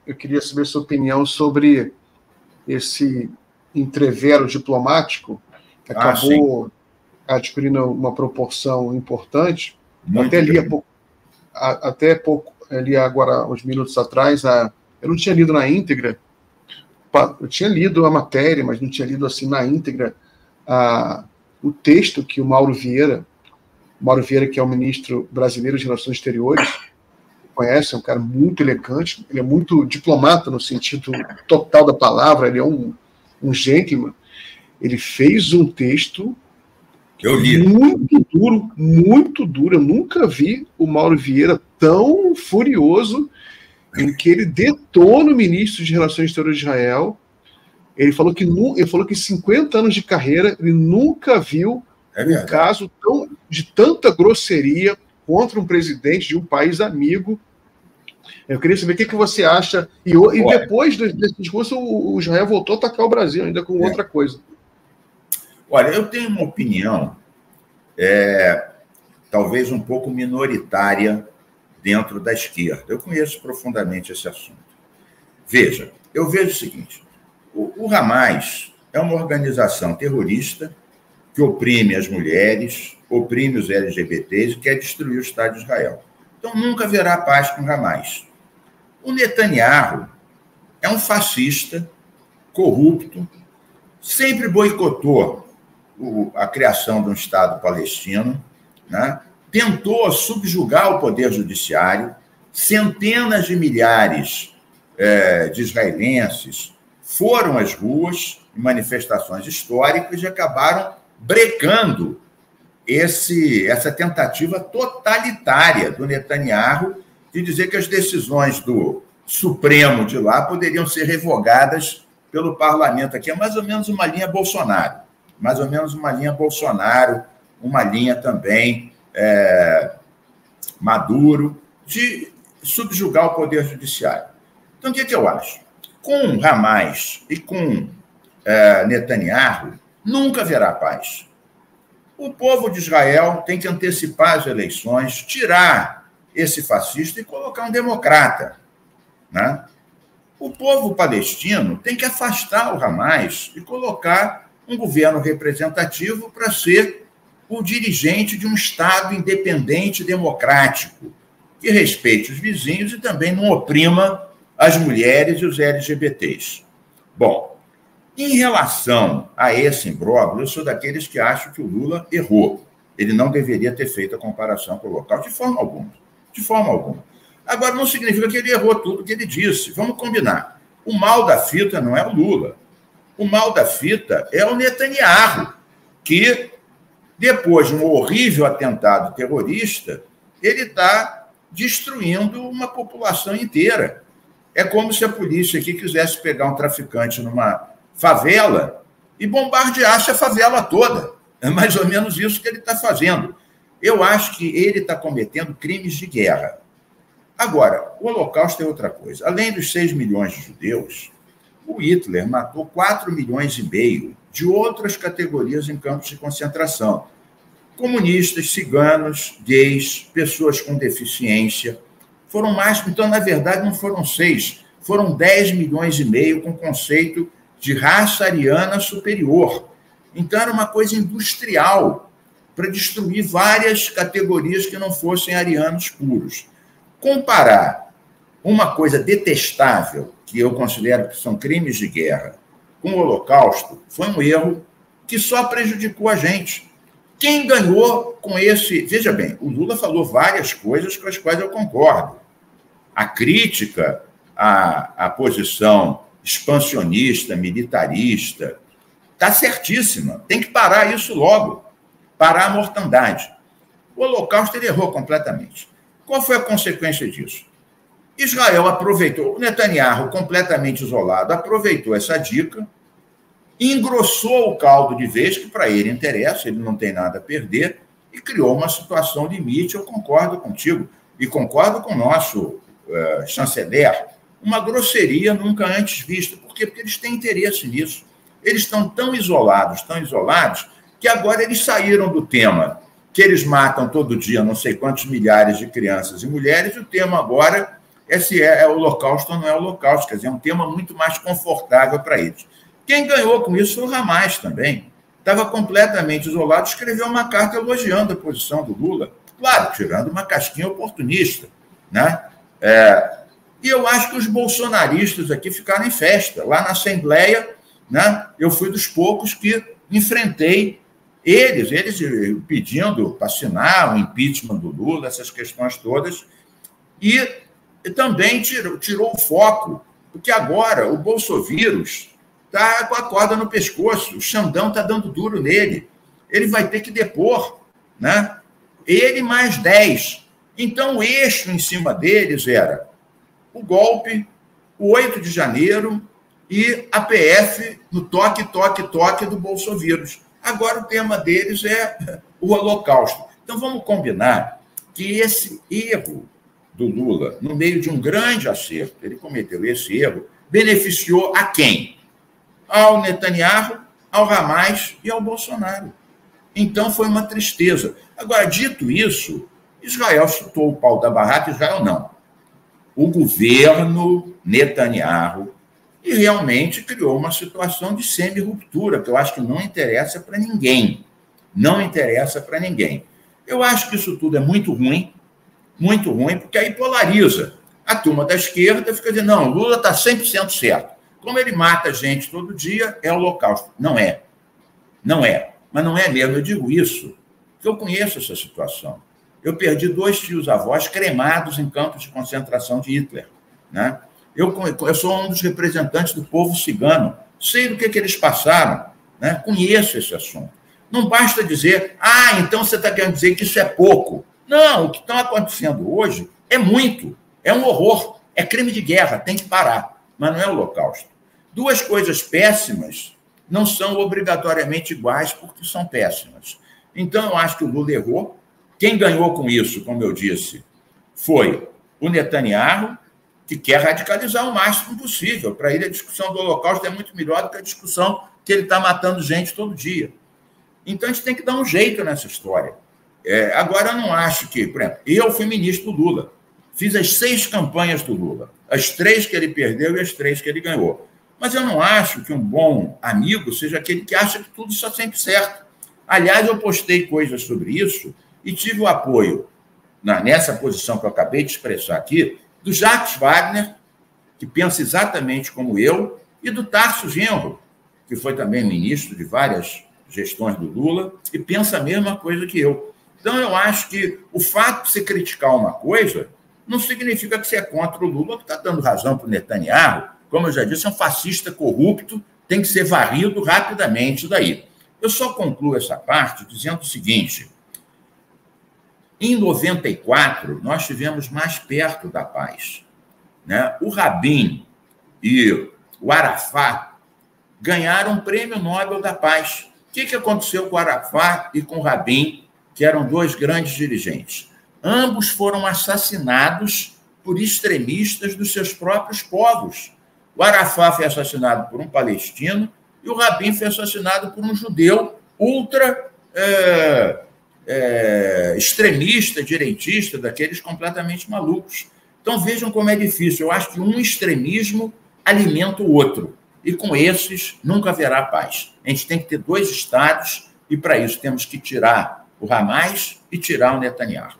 eu queria saber sua opinião sobre esse entrevero diplomático que acabou adquirindo uma proporção importante. Muito até pouco, ali agora, uns minutos atrás, eu não tinha lido na íntegra, eu tinha lido a matéria, mas não tinha lido assim na íntegra o texto que o Mauro Vieira, que é o ministro brasileiro de Relações Exteriores, conhece, é um cara muito elegante, ele é muito diplomata no sentido total da palavra, ele é um gentleman. Ele fez um texto muito duro. Eu nunca vi o Mauro Vieira tão furioso, em que ele detona o ministro de Relações Exteriores de Israel. Ele falou que em 50 anos de carreira ele nunca viu um caso de tanta grosseria contra um presidente de um país amigo. Eu queria saber o que você acha. E depois desse discurso, o Israel voltou a atacar o Brasil, ainda com outra coisa. Olha, eu tenho uma opinião, talvez um pouco minoritária dentro da esquerda. Eu conheço profundamente esse assunto. Veja, eu vejo o seguinte: o Hamas é uma organização terrorista que oprime as mulheres, oprime os LGBTs e quer destruir o Estado de Israel. Então, nunca haverá paz com o Hamas. O Netanyahu é um fascista, corrupto, sempre boicotou a criação de um Estado palestino, né? Tentou subjugar o poder judiciário, centenas de milhares de israelenses foram às ruas em manifestações históricas e acabaram brecando essa tentativa totalitária do Netanyahu de dizer que as decisões do Supremo de lá poderiam ser revogadas pelo parlamento aqui. É mais ou menos uma linha Bolsonaro. Uma linha também Maduro, de subjugar o poder judiciário. Então, o que eu acho? Com Hamas e com Netanyahu, nunca haverá paz. O povo de Israel tem que antecipar as eleições, tirar esse fascista e colocar um democrata, né? O povo palestino tem que afastar o Hamas e colocar um governo representativo para ser o dirigente de um Estado independente e democrático, que respeite os vizinhos e também não oprima as mulheres e os LGBTs. Bom, em relação a esse imbróglio, eu sou daqueles que acham que o Lula errou. Ele não deveria ter feito a comparação com o Holocausto, de forma alguma. Agora, não significa que ele errou tudo que ele disse. Vamos combinar. O mal da fita não é o Lula. O mal da fita é o Netanyahu, que, depois de um horrível atentado terrorista, ele está destruindo uma população inteira. É como se a polícia aqui quisesse pegar um traficante numa favela e bombardeasse a favela toda. É mais ou menos isso que ele está fazendo. Eu acho que ele está cometendo crimes de guerra. Agora, o Holocausto é outra coisa. Além dos 6 milhões de judeus, o Hitler matou 4,5 milhões de outras categorias em campos de concentração. Comunistas, ciganos, gays, pessoas com deficiência. Foram mais, então, na verdade, não foram 6, foram 10,5 milhões com conceito de raça ariana superior. Então, era uma coisa industrial para destruir várias categorias que não fossem arianos puros. Comparar uma coisa detestável, que eu considero que são crimes de guerra, com o Holocausto, foi um erro que só prejudicou a gente. Quem ganhou com esse... Veja bem, o Lula falou várias coisas com as quais eu concordo. A crítica à posição expansionista, militarista, está certíssima. Tem que parar isso logo. Parar a mortandade. O Holocausto ele errou completamente. Qual foi a consequência disso? Israel aproveitou, o Netanyahu, completamente isolado, aproveitou essa dica, engrossou o caldo de vez, que para ele interessa, ele não tem nada a perder, e criou uma situação limite. Eu concordo contigo, e concordo com o nosso chanceler, uma grosseria nunca antes vista. Por quê? Porque eles têm interesse nisso. Eles estão tão isolados, que agora eles saíram do tema que eles matam todo dia não sei quantos milhares de crianças e mulheres, e o tema agora esse é o holocausto ou não é o holocausto, quer dizer, é um tema muito mais confortável para eles. Quem ganhou com isso foi o Hamas também. Estava completamente isolado, escreveu uma carta elogiando a posição do Lula, claro, tirando uma casquinha oportunista, né? E eu acho que os bolsonaristas aqui ficaram em festa. Lá na Assembleia, né, eu fui dos poucos que enfrentei eles pedindo para assinar o impeachment do Lula, essas questões todas, e também tirou o foco, porque agora o bolsovírus está com a corda no pescoço, o Xandão está dando duro nele, ele vai ter que depor, né? Ele mais 10. Então, o eixo em cima deles era o golpe, o 8 de janeiro e a PF no toque do bolsovírus. Agora, o tema deles é o holocausto. Então, vamos combinar que esse erro do Lula, no meio de um grande acerto, ele cometeu esse erro, beneficiou a quem? Ao Netanyahu, ao Hamas e ao Bolsonaro. Então, foi uma tristeza. Agora, dito isso, Israel chutou o pau da barraca, Israel não. O governo Netanyahu e realmente criou uma situação de semi-ruptura, que eu acho que não interessa para ninguém. Não interessa para ninguém. Eu acho que isso tudo é muito ruim, porque aí polariza. A turma da esquerda fica dizendo, não, Lula está 100% certo. Como ele mata gente todo dia, é holocausto. Não é. Não é. Mas não é mesmo. Eu digo isso, porque eu conheço essa situação. Eu perdi 2 tios-avós cremados em campos de concentração de Hitler, né? Eu sou um dos representantes do povo cigano. Sei do que eles passaram, né? Conheço esse assunto. Não basta dizer, então você está querendo dizer que isso é pouco. Não, o que está acontecendo hoje é muito. É um horror. É crime de guerra, tem que parar. Mas não é holocausto. 2 coisas péssimas não são obrigatoriamente iguais porque são péssimas. Então, eu acho que o Lula errou. Quem ganhou com isso, como eu disse, foi o Netanyahu, que quer radicalizar o máximo possível. Para ele, a discussão do holocausto é muito melhor do que a discussão que ele está matando gente todo dia. Então, a gente tem que dar um jeito nessa história. Agora, eu não acho que... Por exemplo, eu fui ministro do Lula. Fiz as 6 campanhas do Lula. As 3 que ele perdeu e as 3 que ele ganhou. Mas eu não acho que um bom amigo seja aquele que acha que tudo está sempre certo. Aliás, eu postei coisas sobre isso e tive o apoio, nessa posição que eu acabei de expressar aqui, do Jacques Wagner, que pensa exatamente como eu, e do Tarso Genro, que foi também ministro de várias gestões do Lula, e pensa a mesma coisa que eu. Então, eu acho que o fato de você criticar uma coisa não significa que você é contra o Lula, que está dando razão para o Netanyahu. Como eu já disse, é um fascista corrupto, tem que ser varrido rapidamente daí. Eu só concluo essa parte dizendo o seguinte: em 94, nós estivemos mais perto da paz, né? O Rabin e o Arafat ganharam o Prêmio Nobel da Paz. O que aconteceu com o Arafat e com o Rabin, que eram 2 grandes dirigentes? Ambos foram assassinados por extremistas dos seus próprios povos. O Arafat foi assassinado por um palestino e o Rabin foi assassinado por um judeu ultra extremista, direitista, daqueles completamente malucos. Então, vejam como é difícil. Eu acho que um extremismo alimenta o outro. E com esses nunca haverá paz. A gente tem que ter 2 estados e, para isso, temos que tirar o Hamas e tirar o Netanyahu.